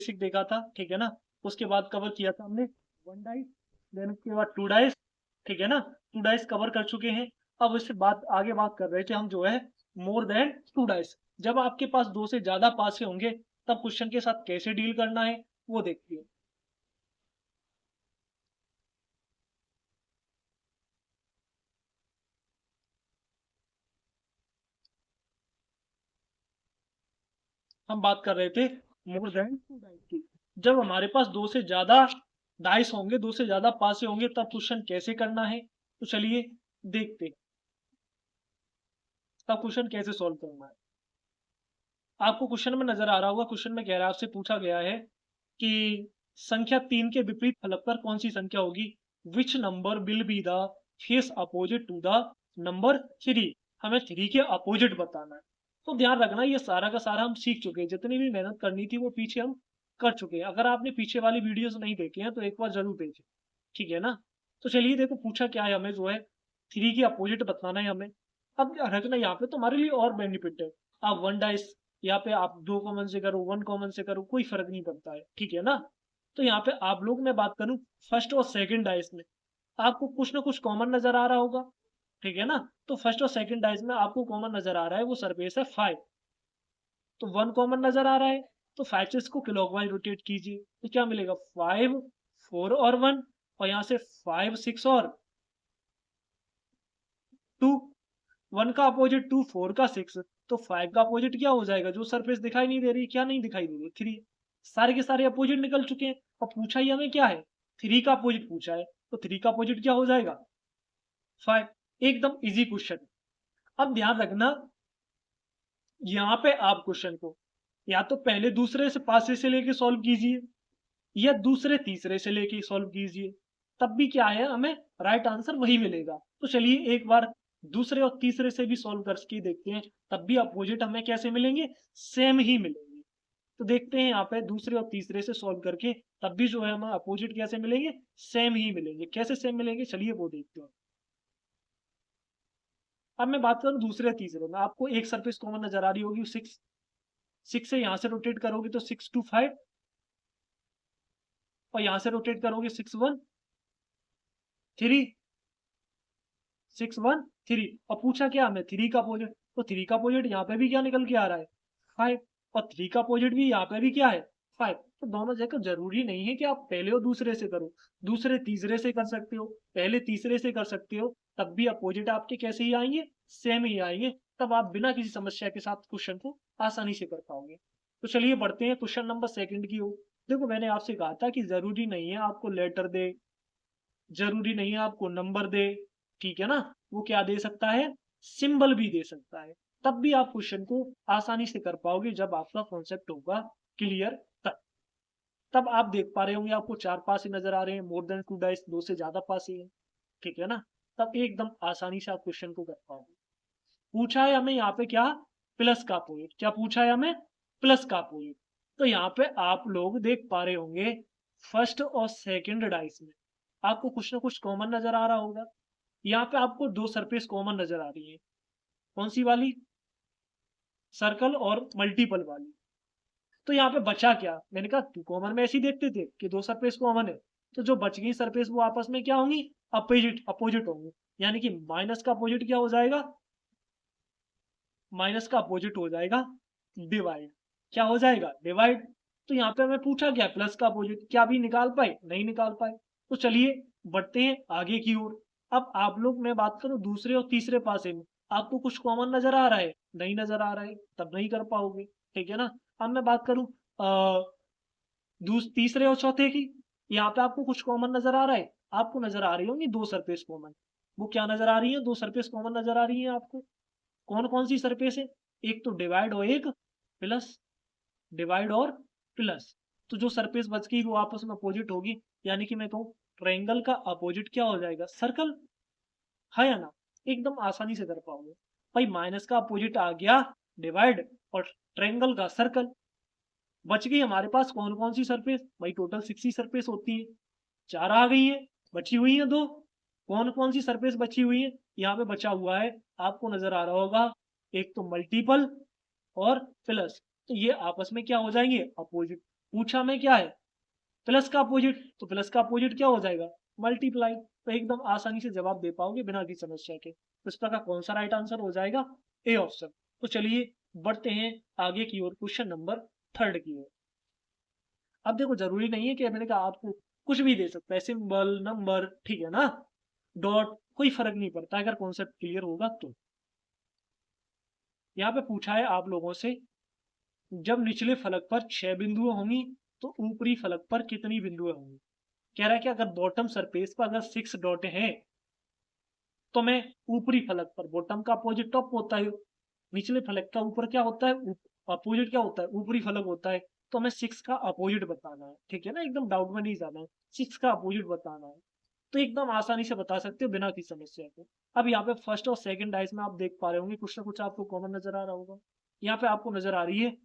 Basic देखा था, ठीक है ना। उसके बाद कवर किया था हमने वन डाइस, देन उसके बाद टू डाइस, ठीक है ना। टू डाइस कवर कर चुके हैं। अब इससे बात आगे बात कर रहे थे हम जो है मोर देन टू डाइस। जब आपके पास दो से ज्यादा पासे होंगे तब क्वेश्चन के साथ कैसे डील करना है वो देखते हैं। हम बात कर रहे थे मोर देन टू डाइस की। जब हमारे पास दो से ज्यादा डाइस होंगे, दो से ज्यादा पासे होंगे, तब क्वेश्चन कैसे करना है तो चलिए देखते हैं। तब क्वेश्चन कैसे सॉल्व करना है। आपको क्वेश्चन में नजर आ रहा होगा, क्वेश्चन में कह रहा है, आपसे पूछा गया है कि संख्या 3 के विपरीत फलक पर कौन सी संख्या होगी, which number will be the face opposite to the number 3। हमें 3 के अपोजिट बताना है। तो ध्यान रखना ये सारा का सारा हम सीख चुके हैं, जितनी भी मेहनत करनी थी वो पीछे हम कर चुके हैं। अगर आपने पीछे वाली वीडियोस नहीं देखे हैं तो एक बार जरूर देखें, ठीक है ना। तो चलिए देखो पूछा क्या है, हमें जो है 3 के अपोजिट बताना है हमें। अब रखना यहाँ पे तुम्हारे लिए और बेनिफिट है। आप वन डाइस, यहाँ पे आप दो कॉमन से करो, वन कॉमन से करो, कोई फर्क नहीं पड़ता है, ठीक है ना। तो यहाँ पे आप लोग मैं बात करूं फर्स्ट और सेकंड डाइस में, आपको कुछ ना कुछ कॉमन नजर आ रहा होगा, ठीक है ना। तो फर्स्ट और सेकंड डाइस में आपको कॉमन नजर आ रहा है, वो सरफेस है 5। तो वन कॉमन नजर आ रहा है, तो 5 से इसको क्लॉकवाइज रोटेट कीजिए तो क्या मिलेगा, 5, 4 और 1, और यहाँ से 5, 6 और 2। 1 का अपोजिट 2, 4 का 6, तो 5 का अपोजिट क्या हो जाएगा, जो सरफेस दिखाई नहीं दे रही, क्या नहीं दिखाई दे रही, 3। सारे के सारे अपोजिट निकल चुके हैं। और पूछा ही हमें क्या है, 3 का अपोजिट पूछा है, तो 3 का अपोजिट क्या हो जाएगा, 5। एकदम इजी क्वेश्चन। अब ध्यान रखना, यहाँ पे आप क्वेश्चन को या तो पहले दूसरे से पासे से लेके सॉल्व कीजिए, या दूसरे तीसरे से लेके सॉल्व कीजिए, तब भी क्या है हमें राइट आंसर वही मिलेगा। तो चलिए एक बार दूसरे और तीसरे से भी सॉल्व करके देखते हैं, तब भी अपोजिट हमें कैसे मिलेंगे, सेम ही मिलेंगे। तो देखते हैं यहाँ पे दूसरे और तीसरे से सॉल्व करके, तब भी जो है हमें अपोजिट कैसे मिलेंगे, सेम ही मिलेंगे। कैसे सेम मिलेंगे चलिए वो देखते हैं। अब मैं बात करूँ दूसरे तीसरे में, आपको एक सरफेस कॉमन नजर आ रही होगी 6। 6 से यहाँ से रोटेट करोगे तो 6 2 5, और यहाँ से रोटेट करोगे 6 1 3, 6 1 3। और पूछा क्या हमें 3 का अपोजिट, तो 3 का अपोजिट यहाँ पे भी क्या निकल के आ रहा है, 5। और 3 का अपोजिट भी यहाँ पे भी क्या है, 5। तो दोनों जगह जरूरी नहीं है कि आप पहले और दूसरे से करो, दूसरे तीसरे से कर सकते हो, पहले तीसरे से कर सकते हो, तब भी अपोजिट आपके कैसे ही आएंगे, सेम ही आएंगे। तब आप बिना किसी समस्या के साथ क्वेश्चन को आसानी से कर पाओगे। तो चलिए बढ़ते हैं क्वेश्चन नंबर सेकंड की ओर। देखो मैंने आपसे कहा था कि जरूरी नहीं है आपको लेटर दे, जरूरी नहीं है आपको नंबर दे, ठीक है ना। वो क्या दे सकता है, सिंबल भी दे सकता है। तब भी आप क्वेश्चन को आसानी से कर पाओगे जब आपका कॉन्सेप्ट होगा क्लियर। तब तब आप देख पा रहे होंगे आपको 4 पास ही नजर आ रहे हैं, मोर देन टू डाइस, दो से ज्यादा पास ही है, ठीक है ना। तब एकदम आसानी से आप क्वेश्चन को कर पाओगे। पूछा है हमें यहाँ पे क्या, प्लस का अपोजिट, क्या पूछा है हमें, प्लस का अपोजिट। तो यहाँ पे आप लोग देख पा रहे होंगे फर्स्ट और सेकंड डाइस में आपको कुछ ना कुछ कॉमन नजर आ रहा होगा। यहाँ पे आपको दो सरफेस कॉमन नजर आ रही है, कौन सी वाली, सर्कल और मल्टीपल वाली। तो यहाँ पे बचा क्या, मैंने कहा टू कॉमन में ऐसे ही देखते थे कि दो सरफेस कॉमन है, तो जो बच गई सरफेस वो आपस में क्या होंगी, अपोजिट अपोजिट होंगी। यानी कि माइनस का अपोजिट क्या हो जाएगा, माइनस का अपोजिट हो जाएगा डिवाइड। क्या हो जाएगा, डिवाइड। तो यहाँ पे हमें पूछा क्या, प्लस का अपोजिट, क्या भी निकाल पाए, नहीं निकाल पाए। तो चलिए बढ़ते हैं आगे की ओर। अब आप लोग मैं बात करूं दूसरे और तीसरे पासे में, आपको कुछ कॉमन नजर आ रहा है, नहीं नजर आ रहा है, तब नहीं कर पाओगे, ठीक है ना। अब मैं बात करूं तीसरे और चौथे की, यहाँ पे आपको कुछ कॉमन नजर आ रहा है, आपको नजर आ रही होंगी दो सरफेस कॉमन। वो क्या नजर आ रही है, दो सरफेस कॉमन नजर आ रही है आपको। कौन कौन सी सरफेस है, एक तो डिवाइड और एक प्लस, डिवाइड और प्लस। तो जो सरफेस बच गई वो आपस में अपोजिट होगी, यानी कि मैं कहूँ ट्रायंगल का अपोजिट क्या हो जाएगा, सर्कल, है या ना। एकदम आसानी से कर पाओगे। भाई माइनस का अपोजिट आ गया डिवाइड, और ट्रायंगल का सर्कल। बच गई हमारे पास कौन कौन सी सरफेस, भाई टोटल 6 ही सरफेस होती है, चार आ गई है, बची हुई है दो। कौन कौन सी सरफेस बची हुई है, यहाँ पे बचा हुआ है, आपको नजर आ रहा होगा, एक तो मल्टीपल और प्लस। तो ये आपस में क्या हो जाएंगे, अपोजिट। पूछा में क्या है, प्लस का अपोजिट, तो प्लस का अपोजिट क्या हो जाएगा, मल्टीप्लाई। तो एकदम आसानी से जवाब दे पाओगे बिना किसी समस्या के। तो इस प्रकार कौन सा राइट आंसर हो जाएगा, ए ऑप्शन। तो चलिए बढ़ते हैं आगे की ओर, क्वेश्चन नंबर 3 की ओर। अब देखो जरूरी नहीं है कि मैंने कहा आपको कुछ भी दे सकता है, सिंबल, नंबर, ठीक है ना, डॉट, कोई फर्क नहीं पड़ता अगर कॉन्सेप्ट क्लियर होगा तो। यहाँ पे पूछा है आप लोगों से, जब निचले फलक पर 6 बिंदुएं होंगी तो ऊपरी फलक पर कितनी बिंदुएं होंगी। कह रहा है कि अगर बॉटम सरफेस पर अगर 6 डॉट है तो मैं ऊपरी फलक पर, बॉटम का अपोजिट टॉप होता है, निचले फलक का ऊपर क्या होता है, अपोजिट क्या होता है, ऊपरी फलक होता है। तो हमें 6 का अपोजिट बताना है, ठीक है ना, एकदम डाउट में नहीं जाना है, 6 का अपोजिट बताना है। तो एकदम आसानी से बता सकते हो बिना किसी समस्या के। अब यहाँ पे फर्स्ट और सेकंड डाइस में आप देख पा रहे होंगे कुछ ना कुछ आपको कॉमन नजर आ रहा होगा। यहाँ पे आपको नजर आ रही है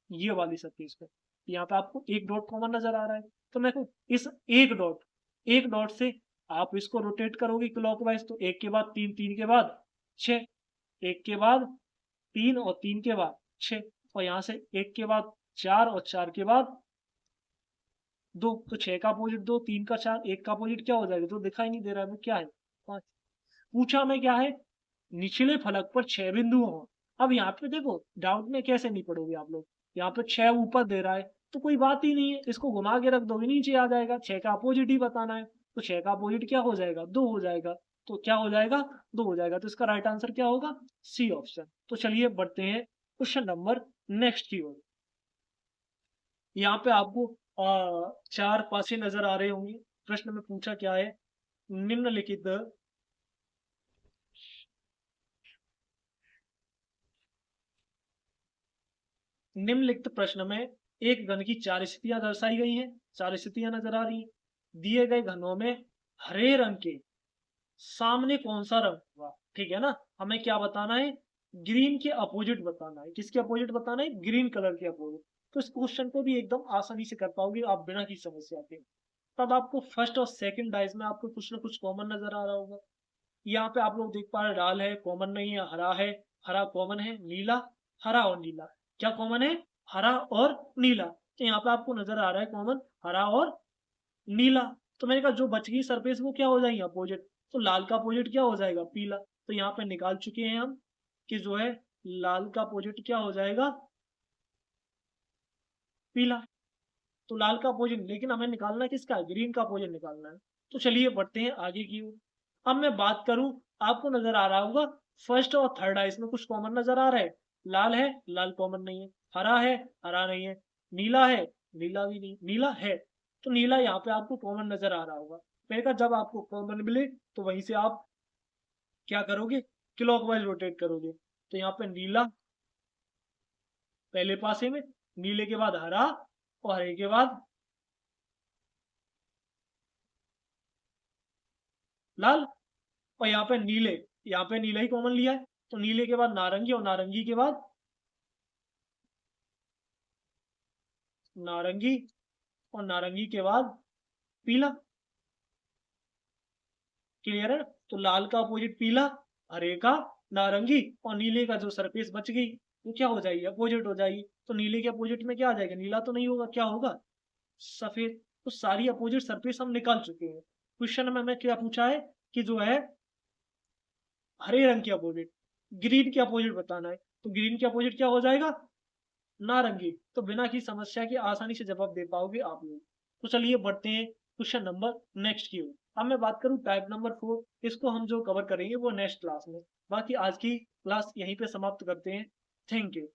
ये वाली सरफेस पे, यहाँ पे आपको एक डॉट कॉमन नजर आ रहा है। तो मैं को इस एक डॉट से आप इसको रोटेट करोगे क्लॉकवाइज, तो एक के बाद तीन, तीन के बाद छह, एक के बाद तीन और तीन के बाद छह, और यहाँ से एक के बाद चार और चार के बाद दो, तो छह का अपोजिट दो, तीन का चार, एक का अपोजिट क्या हो जाएगा, तो दिखाई नहीं दे रहा है वो क्या है, पांच। पूछा में क्या है, निचले फलक पर 6 बिंदु हो। अब यहाँ पे देखो डाउट में कैसे नहीं पड़ोगे आप लोग, यहाँ पे 6 ऊपर दे रहा है तो कोई बात ही नहीं है, इसको घुमा के रख दोगे नीचे आ जाएगा, 6 का अपोजिट ही बताना है। तो 6 का अपोजिट क्या हो जाएगा, 2 हो जाएगा। तो क्या हो जाएगा, 2 हो जाएगा। तो इसका राइट आंसर क्या होगा, सी ऑप्शन। तो चलिए बढ़ते हैं क्वेश्चन नंबर नेक्स्ट की ओर। यहाँ पे आपको चार पासे नजर आ रहे होंगे। प्रश्न में पूछा क्या है, निम्नलिखित निम्नलिखित प्रश्न में एक घन की 4 स्थितियां दर्शाई गई हैं, 4 स्थितियां नजर आ रही हैं। दिए गए घनों में हरे रंग के सामने कौन सा रंग होगा, ठीक है ना, हमें क्या बताना है, ग्रीन के अपोजिट बताना है। किसके अपोजिट बताना है, ग्रीन कलर के अपोजिट। तो इस क्वेश्चन को भी एकदम आसानी से कर पाओगे आप बिना किसी समस्या के। तब आपको फर्स्ट और सेकंड डाइस में आपको कुछ ना कुछ कॉमन नजर आ रहा होगा। यहाँ पे आप लोग देख पा रहे, लाल है कॉमन नहीं है, हरा है, हरा कॉमन है, नीला, हरा और नीला, क्या कॉमन है, हरा और नीला। तो यहाँ पे आपको नजर आ रहा है कॉमन हरा और नीला। तो मैंने कहा जो बच गई सरफेस वो क्या हो जाएगी, अपोजिट। तो लाल का अपोजिट क्या हो जाएगा, पीला। तो यहाँ पे निकाल चुके हैं हम कि जो है लाल का अपोजिट क्या हो जाएगा, पीला। तो लाल का अपोजिट, लेकिन हमें निकालना किसका है, ग्रीन का अपोजिट निकालना है। तो चलिए बढ़ते हैं आगे की ओर। अब मैं बात करूं, आपको नजर आ रहा होगा फर्स्ट और थर्ड है, इसमें कुछ कॉमन नजर आ रहा है। लाल है, लाल कॉमन नहीं है, हरा है, हरा नहीं है, नीला है, नीला भी नहीं, नीला है। तो नीला यहाँ पे आपको कॉमन नजर आ रहा होगा। मैंने कहा जब आपको कॉमन मिले तो वहीं से आप क्या करोगे, क्लॉकवाइज रोटेट करोगे। तो यहाँ पे नीला पहले पासे में, नीले के बाद हरा और हरे के बाद लाल, और यहाँ पे नीले, यहाँ पे नीला ही कॉमन लिया है। तो नीले के बाद नारंगी और नारंगी के बाद नारंगी और नारंगी के बाद पीला। क्लियर है। तो लाल का अपोजिट पीला, हरे का नारंगी, और नीले का जो सरफेस बच गई वो क्या हो जाएगी, अपोजिट हो जाएगी। तो नीले के अपोजिट में क्या आ जाएगा, नीला तो नहीं होगा, क्या होगा, सफेद। तो सारी अपोजिट सरफेस हम निकाल चुके हैं। क्वेश्चन में हमें क्या पूछा है कि जो है हरे रंग के अपोजिट, ग्रीन के अपोजिट बताना है। तो ग्रीन के अपोजिट क्या हो जाएगा, नारंगी। तो बिना किसी समस्या के आसानी से जवाब दे पाओगे आप लोग। तो चलिए बढ़ते हैं क्वेश्चन नंबर नेक्स्ट की ओर। अब मैं बात करूं टाइप नंबर 4, इसको हम जो कवर करेंगे वो नेक्स्ट क्लास में। बाकी आज की क्लास यहीं पे समाप्त करते हैं। Thank you.